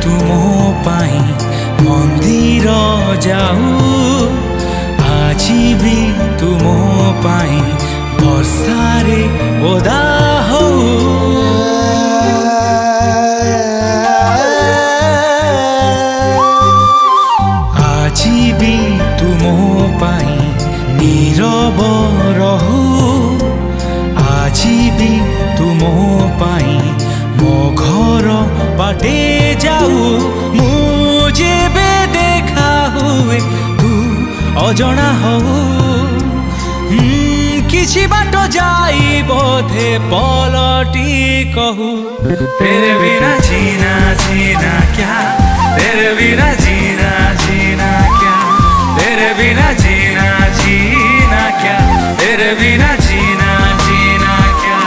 तू मो पाई मंदिर जाऊ आजी भी तू मो पाई वर्षारे ओदा हो आजी भी तू मो पाई नीरव रहू आजी भी तू मो पाई मो घर बाटे जाऊ मुझे बे देखा हुए तू अजଣା हो किछि बाट जाई बोधे पलटी कहू तेरे बिना जीना जीना क्या तेरे बिना जीना जीना क्या तेरे बिना जीना जीना क्या तेरे बिना जीना जीना क्या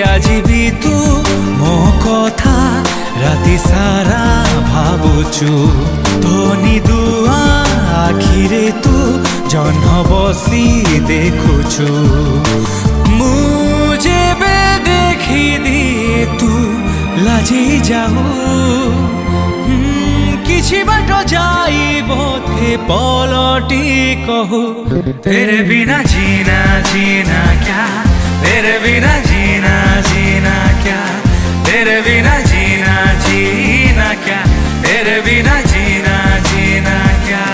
आजी भी तू मो कथा राति सारा भावुचु धनी दुआ आखिरे तू जह्न बसी देखुचु मुझे बे देखी दिए तू लाजी जाऊ किछि बाट जाई बोधे पलटी कहू तेरे बिना जीना जीना क्या तेरे बिना जीना जीना क्या तेरे बिना जीना जीना क्या तेरे बिना जीना जीना क्या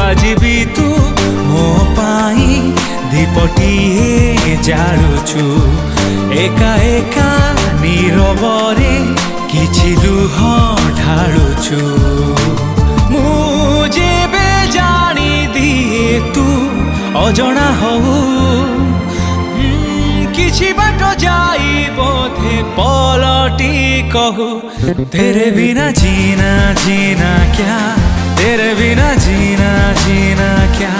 आजी भी तू मो पाई दीपटिए जालुचु एका एका नीरवरे किछि लुह ढालुचु मुझे बे जानी दिए तू अजଣା हो किछि बाट जाई बोधे पलटी कहू तेरे बिना जीना जीना क्या तेरे बिना जीना जीना क्या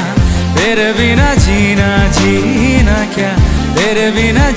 तेरे बिना जीना जीना क्या तेरे बिना